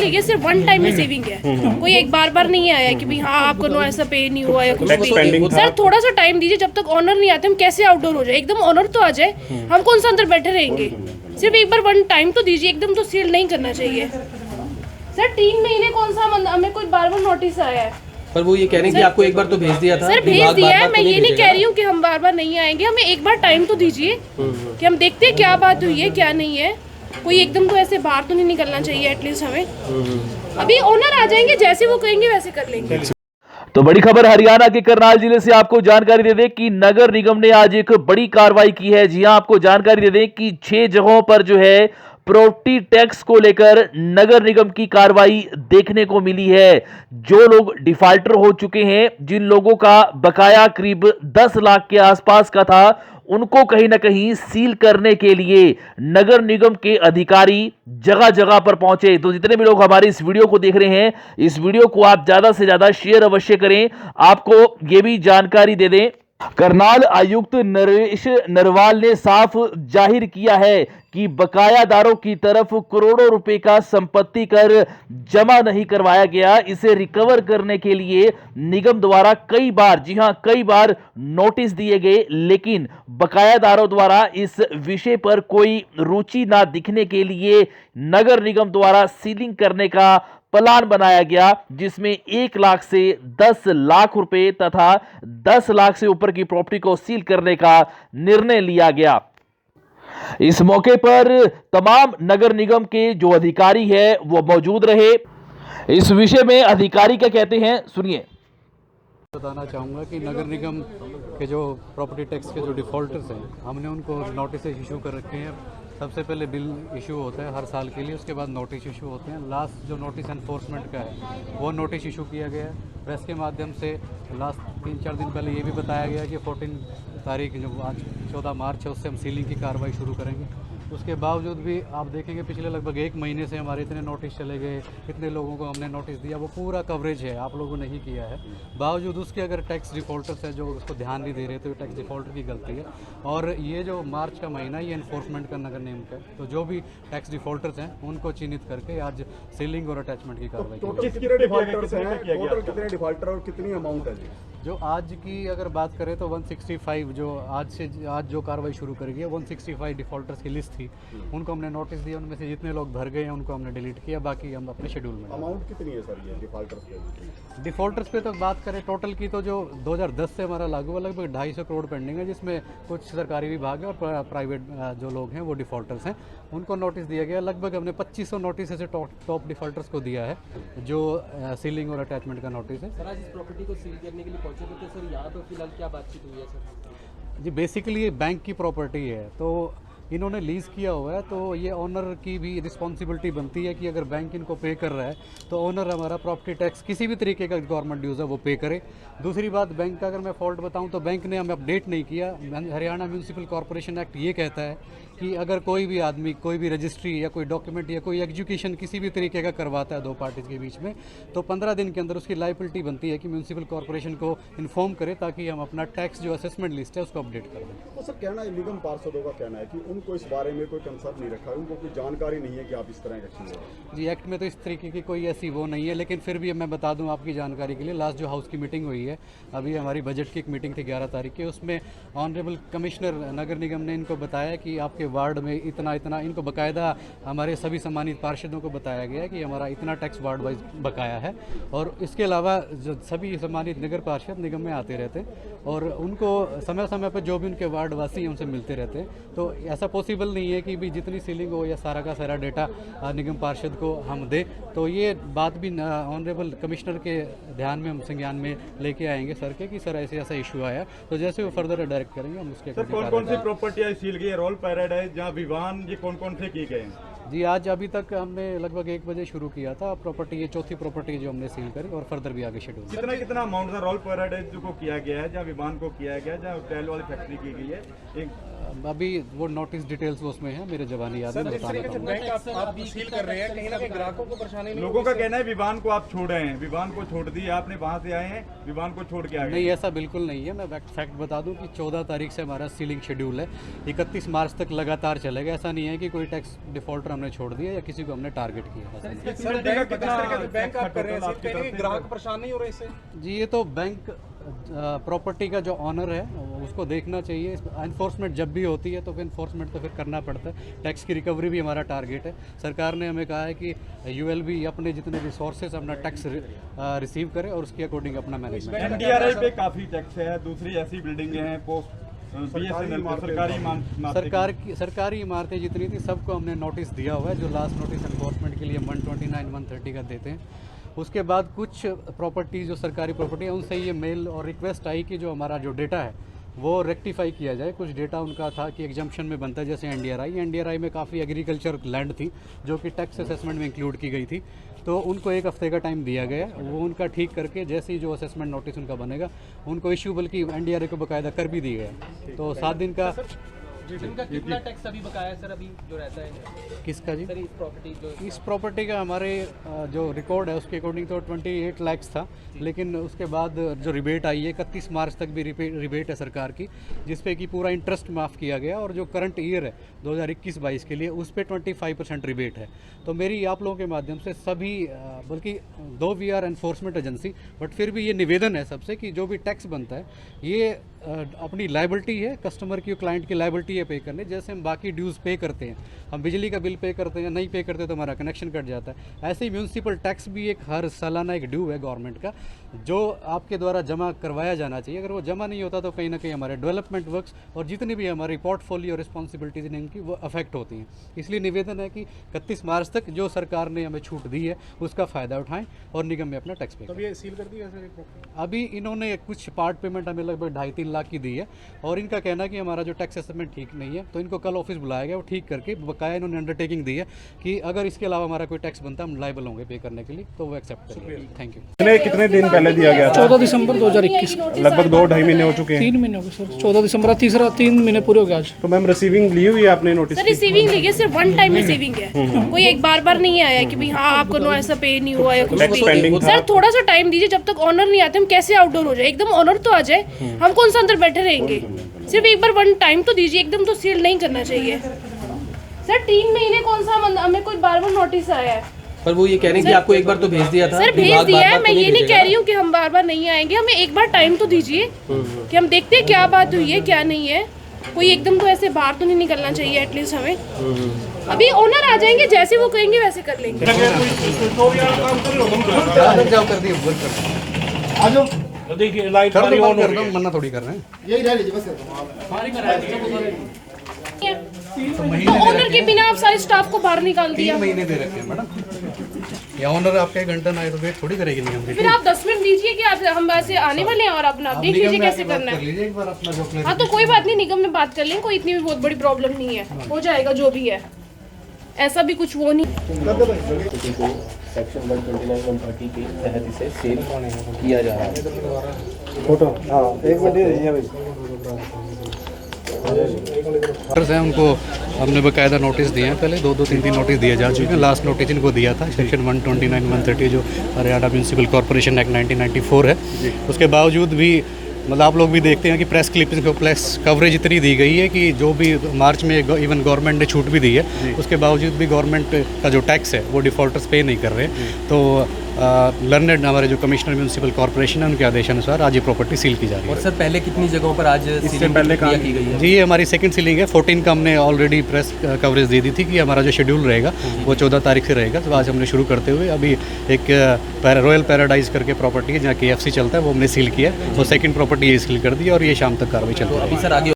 ये सिर्फ one time में सेविंग है, कोई एक बार बार नहीं आया कि भाई हाँ आपको नो ऐसा पे नहीं हुआ या कुछ भी। सर थोड़ा सा टाइम दीजिए, जब तक ऑनर नहीं आते हम कैसे आउटडोर हो जाए, एकदम ऑनर तो आ जाए, हम कौन सा अंदर बैठे रहेंगे। सिर्फ एक बार वन टाइम तो दीजिए, एकदम तो सील नहीं करना चाहिए। सर 3 महीने कौन सा हमें कोई बार बार नोटिस आया है, पर वो ये कह रहे हैं कि आपको एक बार तो भेज दिया था। सर भेज दिया है, मैं ये नहीं कह रही हूँ कि हम बार बार नहीं आएंगे, हमें एक बार टाइम तो दीजिए कि हम देखते हैं क्या बात हुई है क्या नहीं है। कोई एकदम तो ऐसे बाहर तो नहीं निकलना चाहिए एटलीस्ट हमें। अभी ओनर आ जाएंगे, जैसे वो कहेंगे वैसे कर लेंगे। तो बड़ी खबर हरियाणा के करनाल जिले से आपको जानकारी दे दें कि नगर निगम ने आज एक बड़ी कार्रवाई की है। जी हां, आपको जानकारी दे दें कि 6 जगहों पर जो है प्रॉपर्टी टैक्स को लेकर नगर निगम की कार्रवाई देखने को मिली है। जो लोग डिफॉल्टर हो चुके हैं, जिन लोगों का बकाया करीब 10 लाख के आसपास का था, उनको कहीं ना कहीं सील करने के लिए नगर निगम के अधिकारी जगह जगह पर पहुंचे। तो जितने भी लोग हमारी इस वीडियो को देख रहे हैं, इस वीडियो को आप ज्यादा से ज्यादा शेयर अवश्य करें। आपको यह भी जानकारी दे दें, करनाल आयुक्त नरेश नरवाल ने साफ जाहिर किया है कि बकायादारों की तरफ करोड़ों रुपए का संपत्ति कर जमा नहीं करवाया गया। इसे रिकवर करने के लिए निगम द्वारा कई बार, जी हां कई बार नोटिस दिए गए, लेकिन बकायादारों द्वारा इस विषय पर कोई रुचि ना दिखने के लिए नगर निगम द्वारा सीलिंग करने का प्लान बनाया गया, जिसमें 1 लाख से 10 लाख रुपए तथा 10 लाख से ऊपर की प्रॉपर्टी को सील करने का निर्णय लिया गया। इस मौके पर तमाम नगर निगम के जो अधिकारी हैं वो मौजूद रहे। इस विषय में अधिकारी क्या कहते हैं, सुनिए। बताना चाहूँगा कि नगर निगम के जो प्रॉपर्टी टैक्स के जो डिफ़ॉल्टर्स हैं, हमने उनको नोटिस इशू कर रखे हैं। सबसे पहले बिल इशू होता है हर साल के लिए, उसके बाद नोटिस इशू होते हैं। लास्ट जो नोटिस एनफोर्समेंट का है वो नोटिस इशू किया गया है प्रेस के माध्यम से। लास्ट 3-4 दिन पहले ये भी बताया गया कि 14 तारीख जो आज 14 मार्च है उससे हम सीलिंग की कार्रवाई शुरू करेंगे। उसके बावजूद भी आप देखेंगे पिछले लगभग 1 महीने से हमारे इतने नोटिस चले गए, इतने लोगों को हमने नोटिस दिया, वो पूरा कवरेज है, आप लोगों ने नहीं किया है। बावजूद उसके अगर टैक्स डिफ़ॉल्टर्स है जो उसको ध्यान नहीं दे रहे, तो ये टैक्स डिफ़ॉल्टर की गलती है। और ये जो मार्च का महीना ये एनफोर्समेंट का नगर निगम का है, तो जो भी टैक्स डिफ़ॉल्टर्स हैं उनको चिन्हित करके आज सीलिंग और अटैचमेंट की कार्रवाई की। कितने डिफ़ॉल्टर्स हैं, टोटल कितने डिफ़ॉल्टर और कितनी अमाउंट है जी? जो आज की अगर बात करें तो 165 जो आज जो कार्रवाई शुरू करेगी 165 डिफ़ॉल्टर्स की लिस्ट थी, उनको हमने नोटिस दिया। उनमें से जितने लोग भर गए हैं उनको हमने डिलीट किया, बाकी हम अपने शेड्यूल में। अमाउंट कितनी है सर ये डिफ़ॉल्टर्स डिफ़ॉल्टर्स पे तो बात करें टोटल की, तो जो 2010 से हमारा लागू हुआ लगभग 250 करोड़ पेंडिंग है, जिसमें कुछ सरकारी विभाग है और प्राइवेट जो लोग हैं वो डिफ़ॉल्टर्स हैं, उनको नोटिस दिया गया। लगभग हमने 2500 नोटिस ऐसे टॉप डिफ़ॉल्टर्स को दिया है, जो सीलिंग और अटैचमेंट का नोटिस है। सर आज इस प्रॉपर्टी को सील करने के लिए पहुंचे थे, तो सर यहाँ पर फिलहाल क्या बातचीत हुई है सर? जी बेसिकली ये बैंक की प्रॉपर्टी है, तो इन्होंने लीज़ किया हुआ है, तो ये ओनर की भी रिस्पॉन्सिबिलिटी बनती है कि अगर बैंक इनको पे कर रहा है तो ओनर हमारा प्रॉपर्टी टैक्स किसी भी तरीके का गवर्नमेंट ड्यूज़ है वो पे करे। दूसरी बात, बैंक का अगर मैं फॉल्ट बताऊं तो बैंक ने हमें अपडेट नहीं किया। हरियाणा म्यूनसिपल कॉर्पोरेशन एक्ट ये कहता है कि अगर कोई भी आदमी कोई भी रजिस्ट्री या कोई डॉक्यूमेंट या कोई एग्जीक्यूशन किसी भी तरीके का करवाता है दो पार्टीज के बीच में, तो 15 दिन के अंदर उसकी लायबिलिटी बनती है कि म्यूनसिपल कॉर्पोरेशन को इन्फॉर्म करे, ताकि हम अपना टैक्स जो असेसमेंट लिस्ट है उसको अपडेट कर दें। तो सर कहना है, निगम पार्षदों का कहना है कि उनको इस बारे में कोई कंसर्न नहीं रखा, उनको कोई जानकारी नहीं है कि आप इस तरह का एक्शन ले रहे हैं। जी एक्ट में तो इस तरीके की कोई ऐसी वो नहीं है, लेकिन फिर भी मैं बता दूं आपकी जानकारी के लिए, लास्ट जो हाउस की मीटिंग हुई है, अभी हमारी बजट की एक मीटिंग थी 11 तारीख की, उसमें ऑनरेबल कमिश्नर नगर निगम ने इनको बताया कि आपके वार्ड में इतना इनको बकायदा हमारे सभी सम्मानित पार्षदों को बताया गया कि हमारा इतना टैक्स वार्ड वाइज बकाया है। और इसके अलावा जो सभी सम्मानित नगर पार्षद निगम में आते रहते हैं और उनको समय समय पर जो भी उनके वार्ड वासी हैं उनसे मिलते रहते हैं, तो ऐसा पॉसिबल नहीं है कि भी जितनी सीलिंग हो या सारा का सारा डेटा निगम पार्षद को हम दें। तो ये बात भी ऑनरेबल कमिश्नर के ध्यान में, हम संज्ञान में लेके आएंगे सर के कि सर ऐसे ऐसा इशू आया, तो जैसे वो फर्दर डायरेक्ट करेंगे हम उसके। कौन कौन सी प्रॉपर्टी सील गई? रोल पैराडाइज, जहाँ विवान, ये कौन कौन से किए गए हैं? जी आज अभी तक हमने लगभग 1 बजे शुरू किया था प्रॉपर्टी, ये चौथी प्रॉपर्टी जो हमने सील करी, और फर्दर भी आगे शेड्यूल। कितना अमाउंट था रोल पैराडाइज को किया गया है, जहाँ विमान को किया गया, जहाँ टाइल वाली फैक्ट्री की गई है? अभी वो नोटिस डिटेल्स वो उसमें है, मेरे जबानी याद नहीं बताना चाहूँगा। आप सील कर रहे हैं, कहीं ना कहीं ग्राहकों को परेशानी नहीं लोगों का कहना है विवान को आप छोड़ रहे हैं, विवान को छोड़ दिए आपने, वहाँ से आए हैं, विवान को छोड़ के आ गए। नहीं, ऐसा बिल्कुल नहीं है। मैं फैक्ट बता दूं कि 14 तारीख से हमारा सीलिंग शेड्यूल है, 31 मार्च तक लगातार चलेगा। ऐसा नहीं है कि कोई टैक्स डिफॉल्टर हमने छोड़ दिया या किसी को हमने टारगेट किया। सर बैंक आप कर रहे हैं, कहीं ना कहीं ग्राहक परेशान नहीं हो रहे इससे? जी, ये तो बैंक प्रॉपर्टी का जो ऑनर है उसको देखना चाहिए। इन्फोर्समेंट जब भी होती है तो फिर इन्फोर्समेंट तो फिर करना पड़ता है। टैक्स की रिकवरी भी हमारा टारगेट है। सरकार ने हमें कहा है कि यूएलबी अपने जितने रिसोर्सेज अपना टैक्स रिसीव करे और उसके अकॉर्डिंग अपना मैनेजमेंट। एनडीआरआई पे काफी टैक्स है, दूसरी ऐसी बिल्डिंगें हैं पोस्ट बीएसएनएल पे सरकारी इमारतें जितनी थी सबको हमने नोटिस दिया हुआ है, जो लास्ट नोटिस एनफोर्समेंट के लिए 129, 130 का देते हैं। उसके बाद कुछ प्रॉपर्टी जो सरकारी प्रॉपर्टी है उनसे ये मेल और रिक्वेस्ट आई कि जो हमारा जो डेटा है वो रेक्टिफाई किया जाए। कुछ डेटा उनका था कि एग्जम्पशन में बनता है, जैसे एनडीआरआई में काफ़ी एग्रीकल्चर लैंड थी जो कि टैक्स असेसमेंट में इंक्लूड की गई थी, तो उनको 1 हफ्ते का टाइम दिया गया। वो उनका ठीक करके जैसे ही जो असेसमेंट नोटिस उनका बनेगा उनको इश्यू बल्कि एनडीआरआई को बाकायदा कर भी दिया गया। तो 7 दिन का इनका कितना टैक्स अभी बकाया है सर, अभी जो रहता है? किसका जी? सर इस प्रॉपर्टी का हमारे जो रिकॉर्ड है उसके अकॉर्डिंग तो 28 लाख था, लेकिन उसके बाद जो रिबेट आई है 31 मार्च तक भी रिबेट है सरकार की, जिसपे कि पूरा इंटरेस्ट माफ़ किया गया। और जो करंट ईयर है 2021-22 के लिए उस पर 25% रिबेट है। तो मेरी आप लोगों के माध्यम से सभी बल्कि दो we are enforcement agency, but फिर भी ये निवेदन है सबसे कि जो भी टैक्स बनता है ये अपनी लायबिलिटी है, कस्टमर की क्लाइंट की लायबिलिटी है पे करने। जैसे हम बाकी ड्यूज़ पे करते हैं, हम बिजली का बिल पे करते हैं, नहीं पे करते तो हमारा कनेक्शन कट जाता है। ऐसे ही म्यूनसिपल टैक्स भी एक हर सालाना एक ड्यू है गवर्नमेंट का, जो आपके द्वारा जमा करवाया जाना चाहिए। अगर वो जमा नहीं होता तो कहीं ना कहीं हमारे डेवलपमेंट वर्क्स और जितनी भी हमारी पोर्टफोलियो रिस्पॉन्सिबिलिटीज हैं इनकी वो अफेक्ट होती हैं। इसलिए निवेदन है कि 31 मार्च तक जो सरकार ने हमें छूट दी है उसका फ़ायदा उठाएं और निगम में अपना टैक्स पे करें। ये सील कर दिया सर? अभी इन्होंने कुछ पार्ट पेमेंट हमें लगभग 2.5-3 लाख की दी है, और इनका कहना है कि हमारा जो टैक्स असेसमेंट ठीक नहीं है, तो इनको कल ऑफिस बुलाया गया, वो ठीक करके बकाया इन्होंने अंडरटेकिंग दी है कि अगर इसके अलावा हमारा कोई टैक्स बनता है हम लायबल होंगे पे करने के लिए, तो वो एक्सेप्ट करेंगे। Thank you. कितने दिन पहले दिया गया था? 14 दिसंबर 2021। लगभग 2-2.5 महीने हो चुके हैं। 3 महीने हो गए सर। 14 दिसंबर 3 महीने पूरे हो गए आज। तो मैम रिसीविंग ली हुई है आपने नोटिस? सर रिसीविंग ली है, सिर्फ वन टाइम रिसीविंग है, कोई एक बार नहीं आया कि भाई हाँ आपको नो ऐसा पे नहीं हुआ या कुछ भी। सर थोड़ा सा टाइम दीजिए, जब तक ऑनर नहीं आते हम कैसे आउटडोर हो जाए? एकदम ऑनर तो आ जाए, हम कौन सा अंदर बैठे रहेंगे? सिर्फ एक बार वन टाइम तो दीजिए, एकदम तो सील नहीं करना चाहिए। सर 3 महीने कौन सा हमें कोई बार नोटिस आया है? पर वो ये कह रहे हैं कि आपको एक बार तो भेज दिया था। सर भेज दिया है, मैं ये नहीं कह रही हूँ कि हम बार नहीं आएंगे, हमें एक बार टाइम तो दीजिए कि हम देखते हैं क्या बात हुई है क्या नहीं है। कोई एकदम तो ऐसे बाहर तो नहीं निकलना चाहिए एटलीस्ट हमें। अभी ओनर आ जाएंगे, जैसे वो कहेंगे वैसे कर लेंगे। देखिए लाइट मना थोड़ी कर रहे हैं। तो ओनर के बिना आप सारे स्टाफ को बाहर निकाल दिया। 3 महीने दे रखे हैं मैडम। या ओनर आपका 1 घंटा ना आए तो वेट थोड़ी करेगी निगम। फिर आप 10 मिनट दीजिए कि आप हम वैसे आने वाले हैं और अपना आप देख लीजिए कैसे करना है। एक बार अपना जो हाँ तो कोई बात नहीं, निगम में बात कर लेंगे, कोई इतनी भी बहुत बड़ी प्रॉब्लम नहीं है, हो जाएगा जो भी है, ऐसा भी कुछ वो नहीं। सेक्शन 129-130 के तहत इसे सेल किया जा रहा है। फोटो हाँ एक मिनट हैं, उनको हमने बाकायदा नोटिस दिए हैं। पहले 2-3 नोटिस दिए जा चुके हैं। लास्ट नोटिस इनको दिया था सेक्शन 129-130 जो हरियाणा म्यूनसिपल कॉर्पोरेशन एक्ट 1994 है। उसके बावजूद भी मतलब आप लोग भी देखते हैं कि प्रेस क्लिपिंग को प्रेस कवरेज इतनी दी गई है कि जो भी मार्च में इवन गवर्नमेंट ने छूट भी दी है, उसके बावजूद भी गवर्नमेंट का जो टैक्स है वो डिफ़ॉल्टर्स पे नहीं कर रहे। तो लर्नेड हमारे जो कमिश्नर म्यूनसिपल कॉर्पोरेशन है उनके आदेशानुसार आज ये प्रॉपर्टी सील की जा रही है। और सर पहले कितनी जगहों पर आज इससे पहले काम की गई है? जी ये हमारी सेकंड सीलिंग है। 14 का हमने ऑलरेडी प्रेस कवरेज दे दी थी कि हमारा जो शेड्यूल रहेगा वो 14 तारीख से रहेगा। तो आज हमने शुरू करते हुए अभी एक रॉयल पैराडाइज करके प्रॉपर्टी है जहाँ KFC चलता है वो हमने सील किया, वो सेकंड प्रॉपर्टी ये सील कर दी और ये शाम तक कार्रवाई चलती है। अभी सर आगे